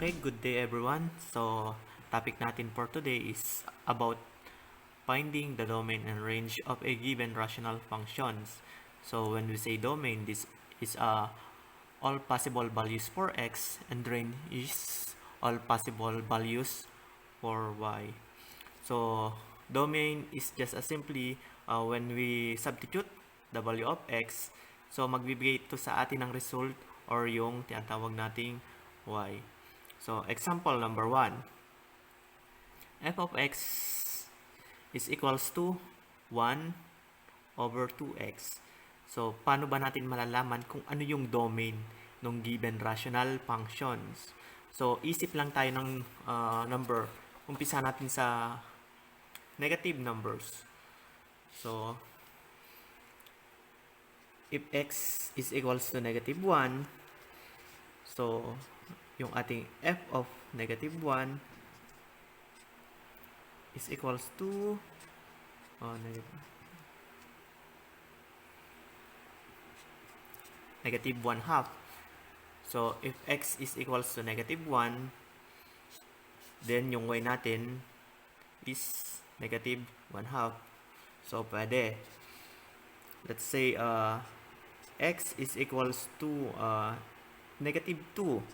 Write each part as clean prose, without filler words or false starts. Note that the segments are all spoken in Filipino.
Okay, good day everyone. So, topic natin for today is about finding the domain and range of a given rational functions. So, when we say domain, this is all possible values for x, and range is all possible values for y. So, domain is just as simply when we substitute the value of x, so magbibigay ito sa atin ng result or yung tinatawag nating y. So, example number 1, f of x is equals to 1 over 2x. So, paano ba natin malalaman kung ano yung domain ng given rational functions? So, isip lang tayo ng number. Umpisa natin sa negative numbers. So, if x is equals to negative 1, so, yung ating f of negative 1 is equals to negative 1 half. So, if x is equals to negative 1, then yung y natin is negative 1 half. So, pwede. Let's say, x is equals to negative 2.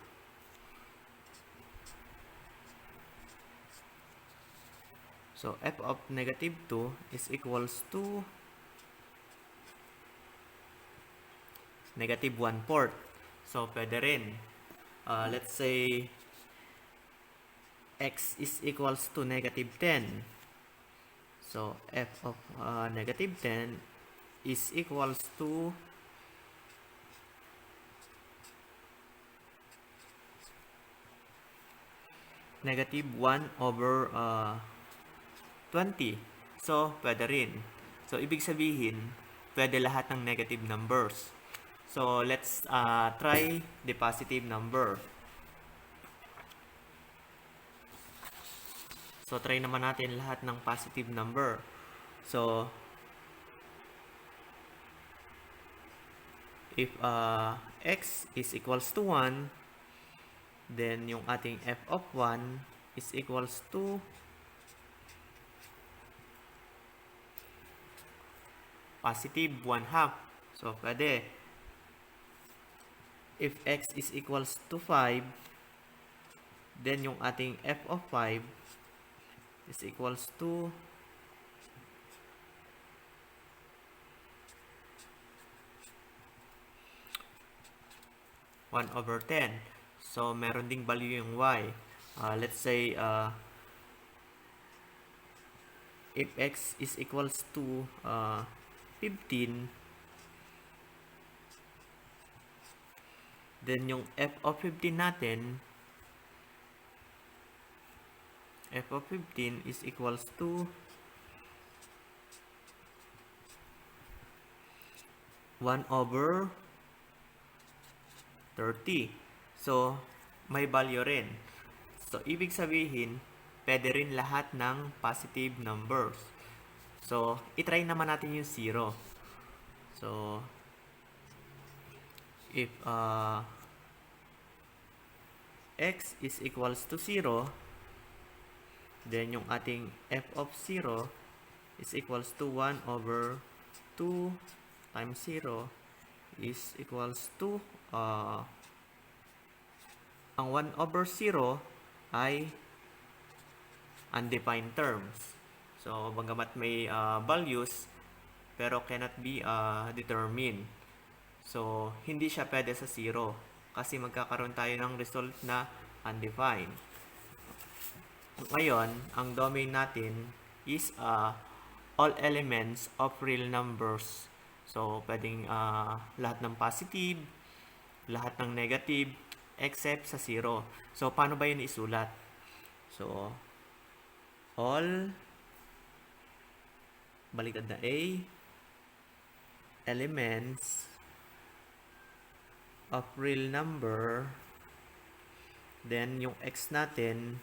So, f of negative 2 is equals to negative 1/4. So, pwede rin. Let's say, x is equals to negative 10. So, f of negative 10 is equals to negative 1 over 20. So, pwede rin. So, ibig sabihin, pwede lahat ng negative numbers. So, let's try the positive number. So, try naman natin lahat ng positive number. So, if x is equals to 1, then yung ating f of 1 is equals to positive 1 half. So, pwede. If x is equals to 5, then yung ating f of 5 is equals to one over 10. So, meron ding value yung y. Let's say, if x is equals to 15, then yung f of 15 natin, f of 15 is equals to 1 over 30. So, may value rin. So, ibig sabihin, pwede rin lahat ng positive numbers. So, itry naman natin yung 0. So, if x is equals to 0, then yung ating f of 0 is equals to 1 over 2 times 0 is equals to ang 1 over 0 ay undefined terms. So, bagamat may values, pero cannot be determined. So, hindi siya pwede sa 0 kasi magkakaroon tayo ng result na undefined. Ngayon, ang domain natin is all elements of real numbers. So, pwedeng lahat ng positive, lahat ng negative, except sa 0. So, paano ba yun isulat? So, all, baliktad na A, elements of real number, then yung x natin,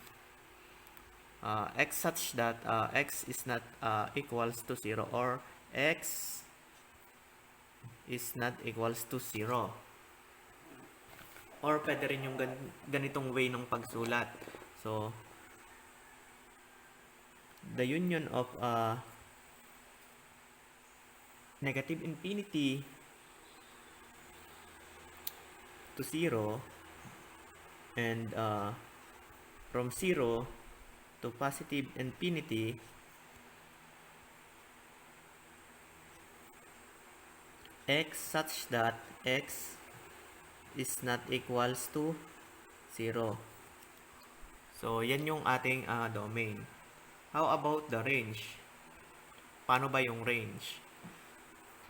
x such that x is not equals to 0 or x is not equals to 0. Or pwede rin yung ganitong way ng pagsulat. So, the union of negative infinity to 0 and from 0 to positive infinity x such that x is not equals to 0. So, yan yung ating domain. How about the range? Paano ba yung range?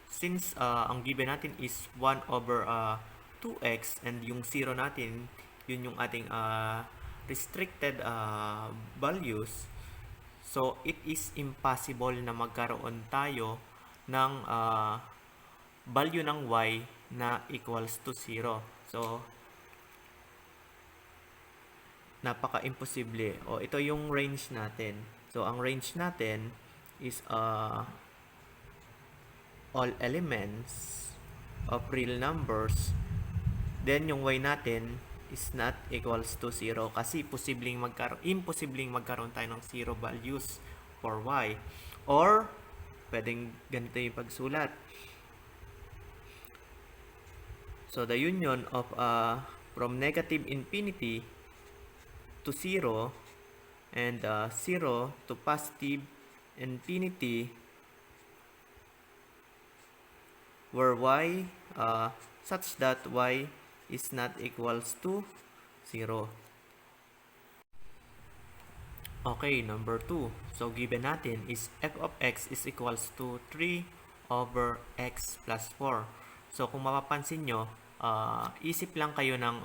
Since ang given natin is 1 over 2x and yung 0 natin, yun yung ating restricted values. So, it is impossible na magkaroon tayo ng value ng y na equals to 0. So, napaka-imposible. O, ito yung range natin. So, ang range natin is all elements of real numbers. Then, yung y natin is not equals to 0 kasi imposibleng magkaroon tayo ng 0 values for y. Or, pwedeng ganito yung pagsulat. So, the union of from negative infinity to 0 and 0 to positive infinity where y such that y is not equals to 0. Okay, number 2. So, given natin is f of x is equals to 3 over x plus 4. So, kung mapapansin nyo, isip lang kayo ng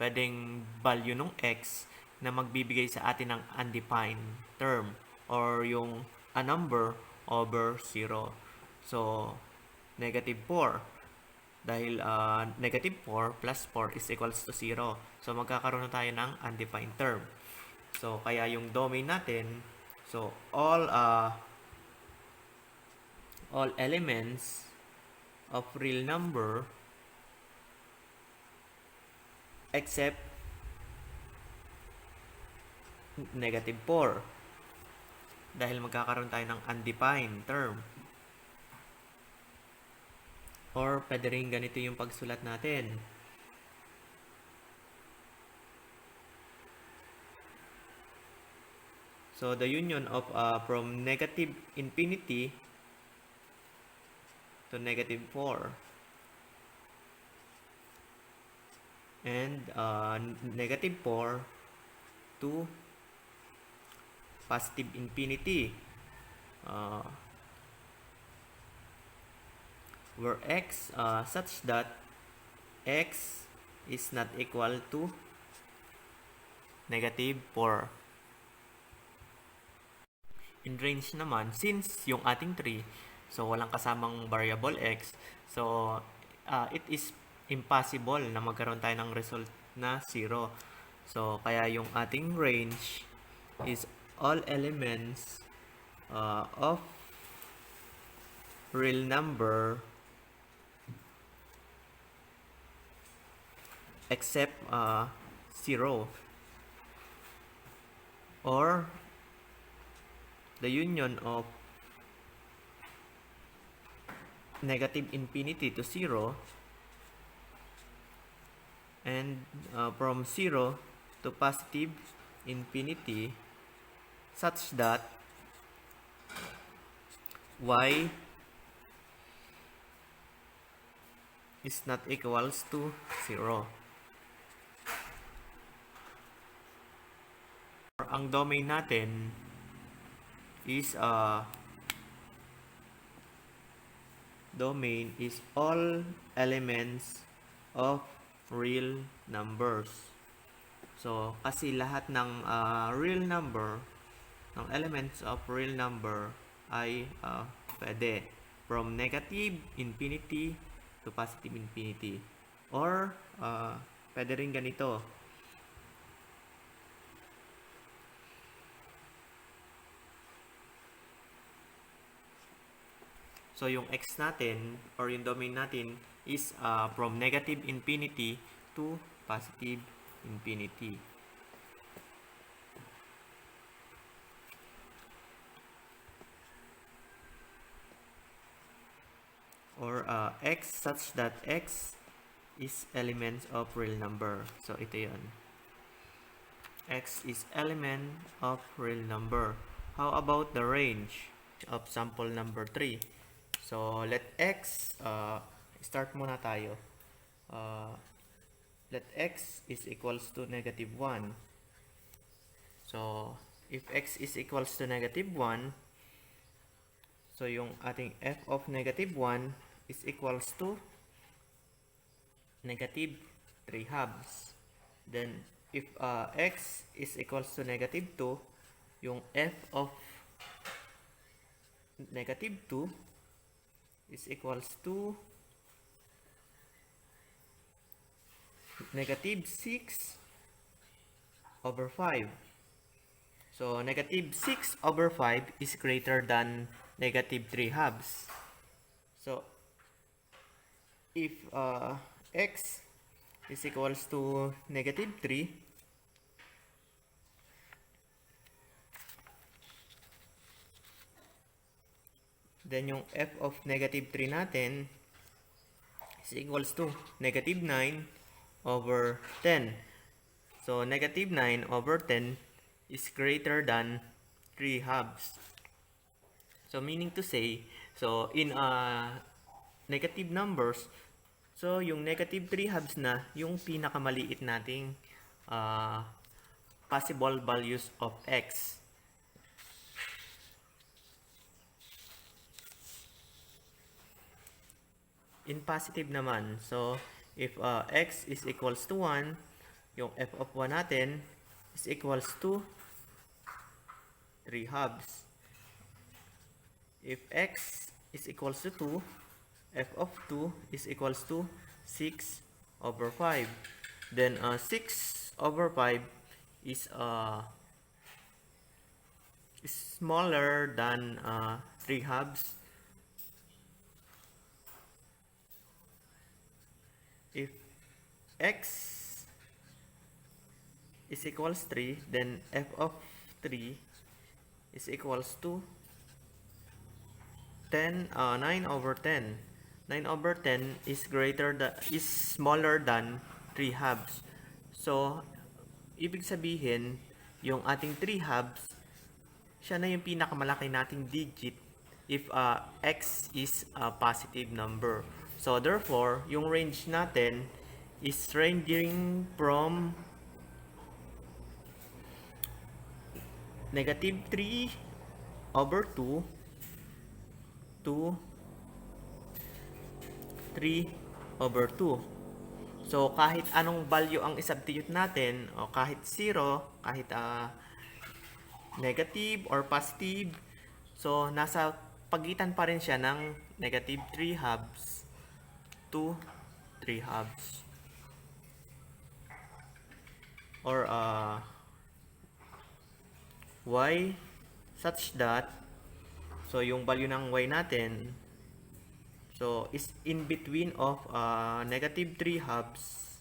pwedeng value ng x na magbibigay sa atin ng undefined term or yung a number over 0. So, negative 4. Dahil negative 4 plus 4 is equals to 0. So, magkakaroon na tayo ng undefined term. So, kaya yung domain natin, so, all elements of real number except negative 4. Dahil magkakaroon tayo ng undefined term. Or, pwede rin ganito yung pagsulat natin. So, the union of from negative infinity to negative 4 and negative 4 to positive infinity where x such that x is not equal to negative 4. In range naman, since yung ating 3, so walang kasamang variable x, so it is impossible na magkaroon tayo ng result na 0. So, kaya yung ating range is all elements of real number except 0 or the union of negative infinity to 0 and from 0 to positive infinity such that y is not equals to 0. Ang domain natin is domain is all elements of real numbers. So, kasi lahat ng real number, ng elements of real number ay pwede from negative infinity to positive infinity. Or, pwede rin ganito. So, yung x natin or yung domain natin is from negative infinity to positive infinity. Or x such that x is elements of real number. So ito yun. X is element of real number. How about the range of sample number 3? So let x, start muna tayo. Let x is equals to negative 1. So if x is equals to negative 1, so yung ating f of negative 1 is equals to negative 3 halves. Then if x is equals to negative 2, yung f of negative 2 is equals to negative 6 over 5. So negative 6 over 5 is greater than negative 3 halves. So if x is equals to negative 3, then yung f of negative 3 natin is equals to negative 9 over 10. So negative 9 over 10 is greater than 3 halves. So meaning to say, so in negative numbers, so yung negative 3 halves na yung pinakamaliit nating possible values of x. In positive naman, so if x is equals to 1, yung f of 1 natin is equals to 3 halves. If x is equals to 2, f of 2 is equals to 6 over 5. Then 6 over 5 is smaller than 3 halves. If x is equals 3, then f of 3 is equals to 9 over 10. 9 over 10 is smaller than 3 halves. So, ibig sabihin, yung ating 3 halves, siya na yung pinakamalaki nating digit if x is a positive number. So, therefore, yung range natin is ranging from negative 3 over 2 to 3 over 2. So, kahit anong value ang isubstitute natin, o kahit 0, kahit negative or positive, so, nasa pagitan pa rin siya ng negative 3 halves to 3 halves. Or y such that, so yung value ng y natin, so is in between of negative 3 halves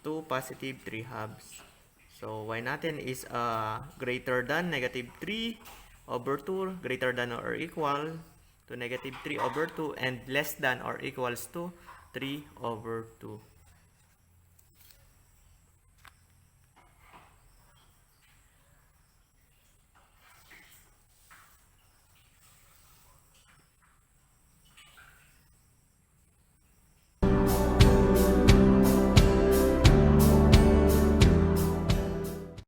to positive 3 halves. So y natin is greater than negative 3 over 2, greater than or equal to negative 3 over 2, and less than or equals to 3 over 2.